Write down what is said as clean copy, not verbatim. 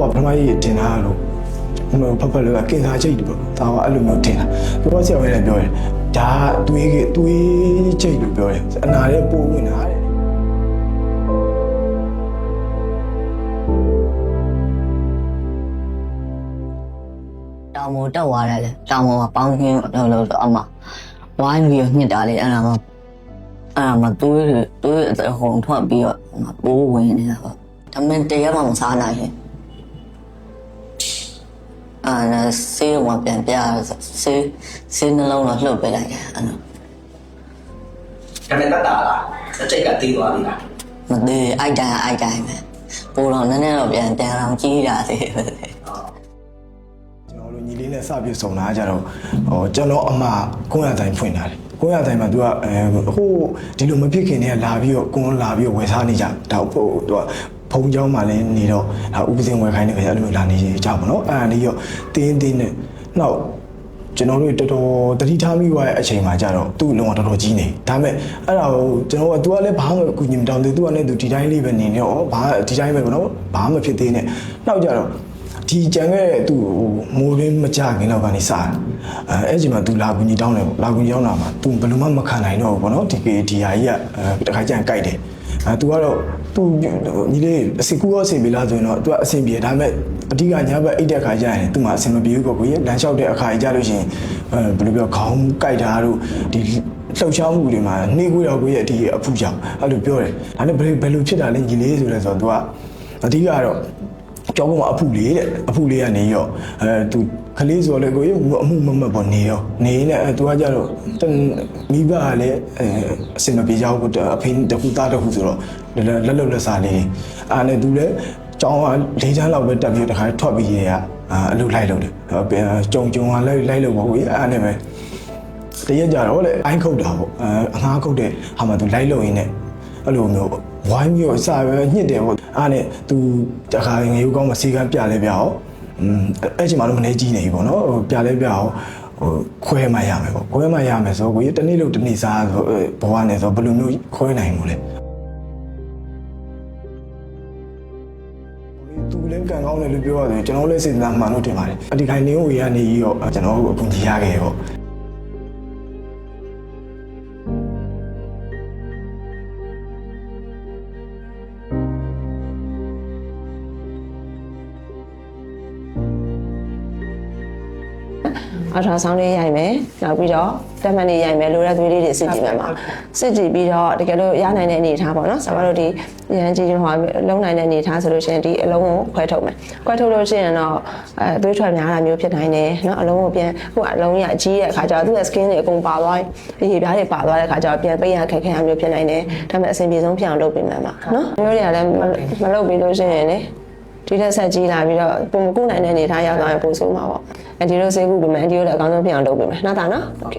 ကပထမကြီးတင်တာလို့ဖက်ဖက်လို့ကင်ဆာချိတ်တယ်ပေါ့ဒါကအဲ့လိုမျိုးတင်တာပြောဆရာမလည်းပြောတယ်ဒါသွေးချိတ်လို့ပြောတယ်အနာလည်းပိုးဝင်တာတဲ့တောင်ပေါ်တက်သွားတယ်လေတောင်ပေါ်မှာပေါင်းခင်းလို့အမဝိုင်းပြီးညှစ်တာလေအဲ့ဒါမှသွေးအဟုန်ထွက်ပြီးတော့ပိုးဝင်နေတာပေါ့ဒါမှတရားမှမစားနိုင်ရင်ဆေးတော့ပြန်ပြဆေးနှလုံးတော့လှုပ်ပေးလိုက်တယ်အဲ့လိုဒါနဲ့တတ်တာလားအကျိတ်ကတေးသွားပြီလားမသေးအိုက်တိုင်းပဲပိုးတော့နည်းနည်းတော့ပြန်အောင်ကြီးတာသေးပဲကျွန်တော်တို့ညီလေးနဲ့စပြည့်စုံလာကြတော့ကျွန်တော်အမကုန်းရတိုင်းဖွင့်လာတယ်ကုန်းရတိုင်းမှာသူကဟိုဒီလိုမဖြစ်ခင်တည်းကလာပြီးတော့ကုန်းလာပြီးတော့ဝယ်စားနေကြဒါဖို့သူကဖုံเจ้าမှာလည်းနေတော့ဒါဥပဒေဝယ်ခိုင်းတဲ့ခါကျအဲ့လိုလာနေကြပါတော့အဲ့ဒါလေးရောတင်းနဲ့နောက်ကျွန်တော်တို့တော်တော်တတိထားမိသွားတဲ့အချိန်မှာကျတော့သူ့လုံးဝတော်တော်ကြီးနေဒါပေမဲ့အဲ့ဒါကိုကျွန်တော်က तू ကလည်းဘာမှအကူအညီမတောင်းသေး तू ကလည်း तू ဒီတိုင်းလေးပဲနေနေတော့ဘာဒီတိုင်းပဲပေါ့နော်ဘာမှဖြစ်သေးနဲ့နောက်ကျတော့ဒီကြံခဲ့တဲ့သူ့မိုးရင်းမကြခင်တော့ကနေစားအဲ့ချိန်မှာ तू လာကူညီတောင်းတယ်ပေါ့လာကူညီတောင်းတာမှာ तू ဘယ်လိုမှမခံနိုင်တော့ဘူးပေါ့နော်ဒီဟာကြီးကတခါကျန်ကြိုက်တယ်तू ကတော့သူညီလေးအစီကူရောအဆင်ပြေလားဆိုရင်တော့ तू ကအဆင်ပြေဒါပေမဲ့အဓိကညဘက်အိတ်တဲ့ခါကျရင် तू မှာအဆင်မပြေဘူးပေါ့ကိုကြီးလမ်းလျှောက်တဲ့အခါကြီးကြလို့ရှိရင်ဘယ်လိုပြောခေါင်းကြိုက်တာတို့ဒီလှုပ်ရှားမှုတွေမှာနှိကွေးတော့ကိုကြီးဒီအဖူကြောင်အဲ့လိုပြောတယ်ဒါနဲ့ဘယ်လိုဖြစ်တာလဲညီလေးဆိုလဲဆိုတော့ तू ကအဓိကတော့ကျောင်းပေါ်မှာအဖူလေးကနေရောသူကလေးဆိုလည်းကိုရအမှုမမပေါ်နေရောနေနဲ့သူကကြတော့မိဘကလည်းအစင်မပြေကြဘူးအဖေတခုသားတခုဆိုတော့လက်စားလေးအားနဲ့သူလည်းကျောင်းက၄ချမ်းလောက်ပဲတက်ပြီးတခါထွက်ပြီးရအလုပ်လိုက်လို့တယ်ကြုံကလိုက်လို့ပေါ့ကိုရအားနဲ့ပဲတရက်ကြတော့လေအိုင်းခုတ်တာပေါ့အငှားခုတ်တဲ့ဟာမှာသူလိုက်လို့ရင်းနဲ့အဲ့လိုမျိုးဝိုင်းပြီးတော့အစာပဲညှစ်တယ်ပေါ့အားနဲ့သူတခါငရုတ်ကောင်းမစီကန်းပြလဲပြအောင်အဲ့ချိန်မှာတော့မနေကြီးနေပြီပေါ့နော်ပြလဲပြအောင်ခွဲမှရမယ်ပေါ့ခွဲမှရမယ်ဆိုကိုကြီးတနေ့လို့တနေ့စားဆိုဘဝနဲ့ဆိုဘယ်လိုမျိုးခွဲနိုင်မှုလဲသူလည်းကန်ကောင်းတယ်လို့ပြောရတယ်ကျွန်တော်လည်းစိတ်သားမှန်လို့ထင်ပါတယ်အဒီခိုင်နေဝေကနေပြီးတော့ကျွန်တော်အကူကြီးရခဲ့ပေါ့အထာဆောင်လေးရိုက်မယ်နောက်ပြီးတော့တက်မှန်လေးရိုက်မယ်လိုတဲ့သွေးလေးတွေစစ်ကြည့်မယ်မှာစစ်ကြည့်ပြီးတော့တကယ်လို့ရနိုင်တဲ့အနေအထားပေါ့နော်ဆရာတို့ဒီရန်ကြီးဟိုလုံးနိုင်တဲ့အနေအထားဆိုလို့ရှိရင်ဒီအလုံးကိုခွဲထုတ်မယ်ခွဲထုတ်လို့ရှိရင်တော့သွေးထွက်များတာမျိုးဖြစ်နိုင်တယ်နော်အလုံးကိုပြန်ဟိုအလုံးကြီးအကြီးတဲ့အခါကျတော့သူ့ရဲ့ skin တွေအကုန်ပါသွားပြီးရေပြားတွေပါသွားတဲ့အခါကျတော့ပြန်ပိတ်ရခက်ခဲရမျိုးဖြစ်နိုင်တယ်ဒါပေမဲ့အဆင်ပြေဆုံးဖြစ်အောင်လုပ်ပေးမယ်မှာနော်မျိုးတွေကလည်းမလုပ်ပြီးလို့ရှိရင်လေဒီထက်ဆက်ကြီးလာပြီးတော့ပုံမကူနိုင်တဲ့အနေအထားရောက်သွားရင်ပိုဆိုးမှာပေါ့အဲဒီလိုဆေးကုပေးမယ်ဒီလိုလည်းအကောင်းဆုံးဖြစ်အောင်လုပ်ပေးမယ်နော်တာနော်โอเค